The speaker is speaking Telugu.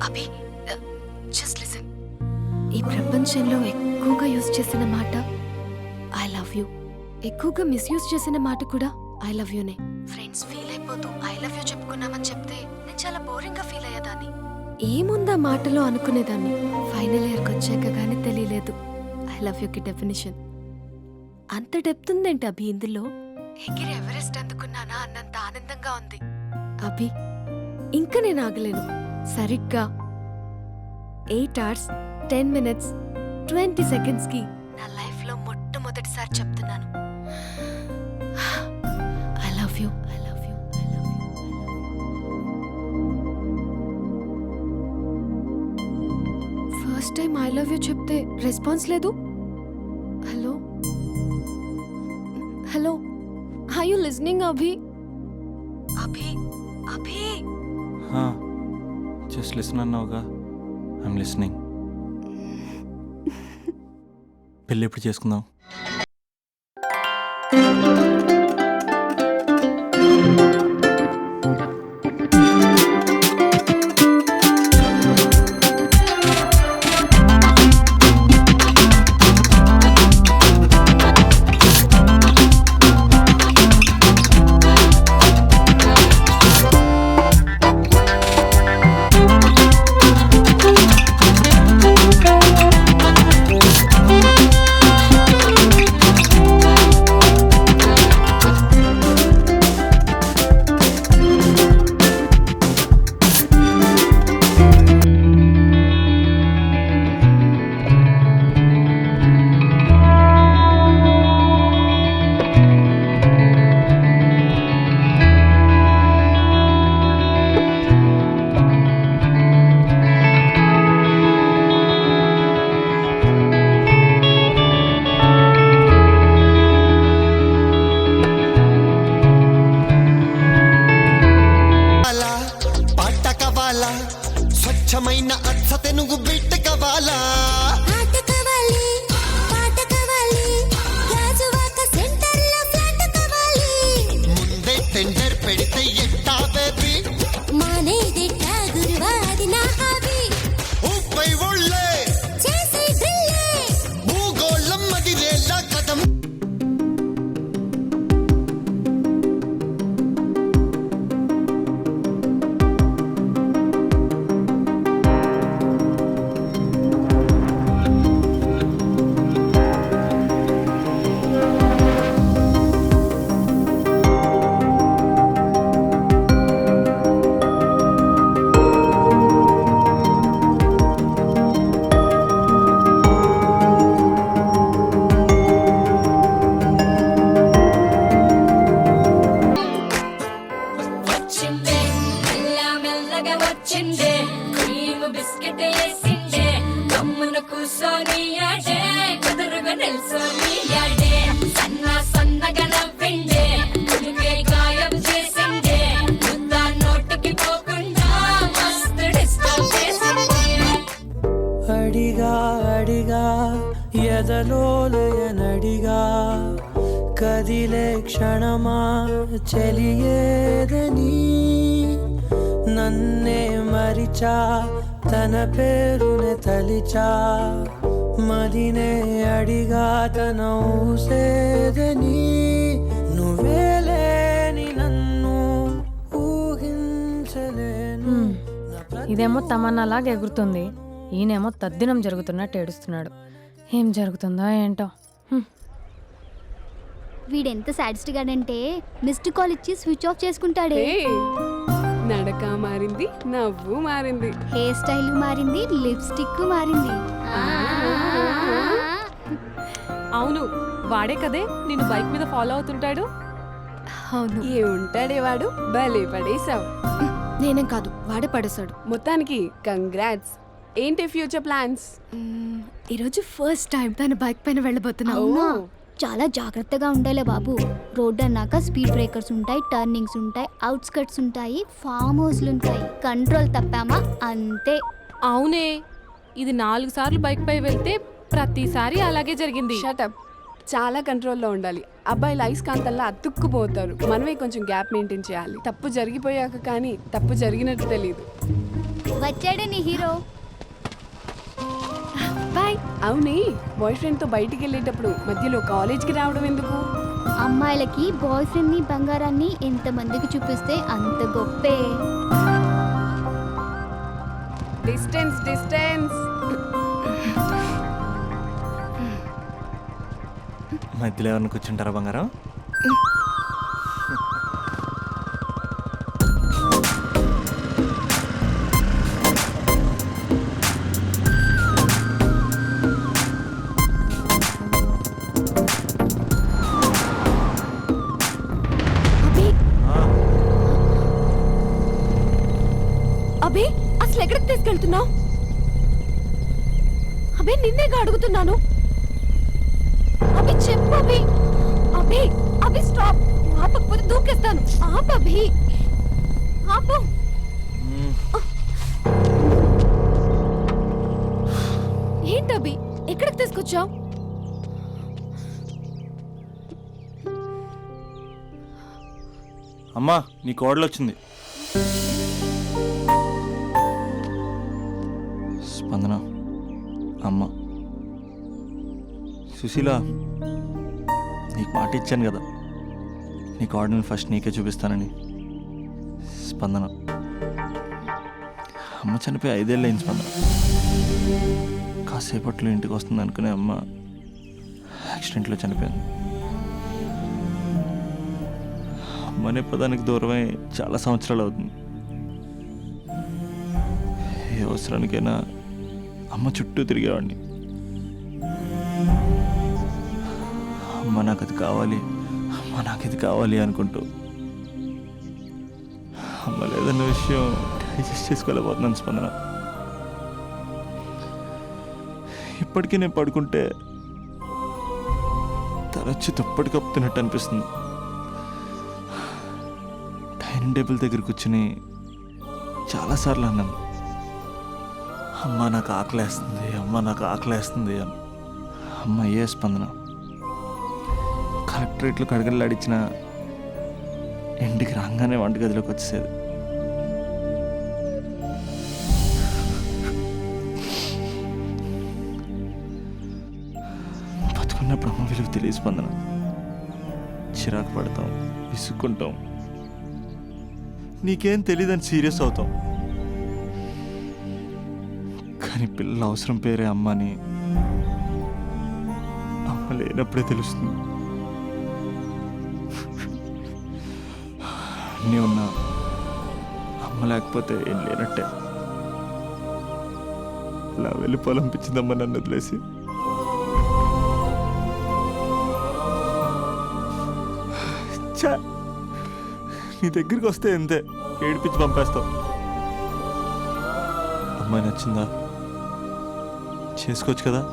అభి, జస్ట్ లిసన్. ఈ ప్రపంచంలో ఎక్కువగా యూజ్ చేసిన మాట ఐ లవ్ యూ, ఎక్కువగా మిస్యూజ్ చేసిన మాట కూడా ఐ లవ్ యూనే. ఫ్రెండ్స్ ఫీల్ అయిపోతూ ఐ లవ్ యూ చెప్పుకున్నామని చెప్తే నేను చాలా బోరింగ్ గా ఫీల్ అయ్యేదాన్ని. ఏముందా మాటలో అనుకునేదాన్ని. ఫైనల్ ఇయర్కి వచ్చాక గానీ తెలియలేదు ఐ లవ్ యూకి డెఫినేషన్. అంత డెప్త్ ఉందేంటి అభి ఇందులో? ఎగిరి ఎవరెస్ట్ అందుకున్నానా అన్నంత ఆనందంగా ఉంది అభి. ఇంకా నేను ఆగలేను. సరిగ్గా 8 hours 10 minutes 20 seconds కి నా లైఫ్ లో మొట్టమొదటిసారి చెప్తున్నాను I love you, I love you, I love you. First time I love you చెప్తే రెస్పాన్స్ లేదు. Hello hello, are you listening Abhi? Abhi Abhi, just listen అన్నావుగా. I'm listening. పెళ్ళి ఎప్పుడు చేసుకుందాం? స్వచ్ఛమైన అచ్చ తెనుగు బిడ్డ కావాలా? ముందే టెండర్ పెడితే ఎట్టా బేబీ? ఊపై ఒళ్ళే భూగోళం మదిరేలా కదం. అడిగా అడిగా ఎదలోలయనడిగా కదిలే క్షణమా చెలియేదని నన్నే మరిచా తన పేరునే తలిచా మదినే అడిగా తన ఊసేదని నువ్వేలేని నన్ను ఊహించలేను. ఇదేమో తమన్నాలాగా ఎగురుతుంది, ఈయనేమో తద్దినం జరుగుతున్నట్టు ఏడుస్తున్నాడు. ఏం జరుగుతుందో ఏంటో. వీడెంత సాడిస్ట్ గాడంటే మిస్డ్ కాల్ ఇచ్చి స్విచ్ ఆఫ్ చేసుకుంటాడే. నడక మారింది, నవ్వు మారింది, హెయిర్ స్టైల్ మారింది, లిప్స్టిక్ మారింది. అవును వాడే కదే నిన్ను బైక్ మీద ఫాలో అవుతుంటాడు. అవును, ఏ ఉంటాడే వాడు, భలే పడేసావు. నేనేం కాదు, వాడే పడేశాడు. మొత్తానికి కంగ్రాట్స్. ఏంటి ఫ్యూచర్ ప్లాన్స్? ఈరోజు ఫస్ట్ టైం తన బైక్ పైన వెళ్ళబోతున్నావు. అవునా? చాలా జాగ్రత్తగా ఉండాలే బాబు. రోడ్ అన్నాక స్పీడ్ బ్రేకర్స్ ఉంటాయి, టర్నింగ్స్ ఉంటాయి, అవుట్స్కట్స్ ఉంటాయి, ఫామ్ హౌస్లు ఉంటాయి. కంట్రోల్ తప్పామా అంతే. అవునే, ఇది 4 సార్లు బైక్ పై వెళ్తే ప్రతిసారి అలాగే జరిగింది. షటప్. చాలా కంట్రోల్లో ఉండాలి. అబ్బాయిలు అయస్కాంతంలో అతుక్కుపోతారు. మనమే కొంచెం గ్యాప్ మెయింటైన్ చేయాలి. తప్పు జరిగిపోయాక కానీ తప్పు జరిగినట్టు తెలియదు. వచ్చాడే నీ హీరో. బాయ్. అవునే, బాయ్ ఫ్రెండ్తో బయటికి వెళ్ళేటప్పుడు మధ్యలో కాలేజ్కి రావడం ఎందుకు? అమ్మాయిలకి బాయ్ ఫ్రెండ్ని బంగారాన్ని ఎంతమందికి చూపిస్తే అంత గొప్పే. Distance distance. మధ్యలో ఎవరిని కూర్చుంటారా బంగారం? అభి, ఆ, అభి అసలు ఎక్కడికి తీసుకెళ్తున్నావు? అభి నిన్నేగా అడుగుతున్నాను. అభి చెప్పు అభి. అభి అభి స్టాప్. ఆపకపోతే దూకేస్తాను. ఆపు అభి, ఆపు. మ్మ్. ఏంటభి ఎక్కడికి తీసుకొచ్చావు? అమ్మా నీ కోడలు వచ్చింది. స్పందన అమ్మ. సుశీల, నీకు మాట ఇచ్చాను కదా నీ కోడల్ని ఫస్ట్ నీకే చూపిస్తానని. స్పందన అమ్మ చనిపోయి 5 ఏళ్ళు అయింది. స్పందన కాసేపట్లో ఇంటికి వస్తుంది అనుకునే అమ్మ యాక్సిడెంట్లో చనిపోయింది. అమ్మ అనే పదానికి దూరమై చాలా సంవత్సరాలు అవుతుంది. ఏ అవసరానికైనా అమ్మ చుట్టూ తిరిగేవాడిని. అమ్మ నాకు అది కావాలి, అమ్మ నాకు ఇది కావాలి అనుకుంటూ అమ్మ లేదన్న విషయం డైజెస్ట్ చేసుకోలేకపోతున్నాను. స్పందన ఇప్పటికీ నేను పడుకుంటే తరచు దుప్పటి కప్పుతున్నట్టు అనిపిస్తుంది. డైనింగ్ టేబుల్ దగ్గర కూర్చుని చాలాసార్లు అన్నాను, అమ్మ నాకు ఆకలేస్తుంది, అమ్మ నాకు ఆకలేస్తుంది అని. అమ్మ ఏ స్పందన కలెక్టరేట్లో కడగలాడిచ్చిన ఇంటికి రాగానే వంటగదిలోకి వచ్చేసేది. బతుకున్నప్పుడు అమ్మ విలువ తెలియదు స్పందన. చిరాకు పడతాం, విసుక్కుంటాం, నీకేం తెలియదని సీరియస్ అవుతాం. కానీ పిల్లల అవసరం పేరే అమ్మ అని అమ్మ లేనప్పుడే తెలుస్తుంది. అన్నీ ఉన్నా అమ్మ లేకపోతే ఏం లేనట్టే. ఇలా వెళ్ళిపోవాలనిపించిందమ్మ నన్ను వదిలేసి. ఛా, నీ దగ్గరికి వస్తే ఎంతే ఏడిపించి పంపేస్తావు. అమ్మాయి నచ్చిందా? చేసుకోవచ్చు కదా.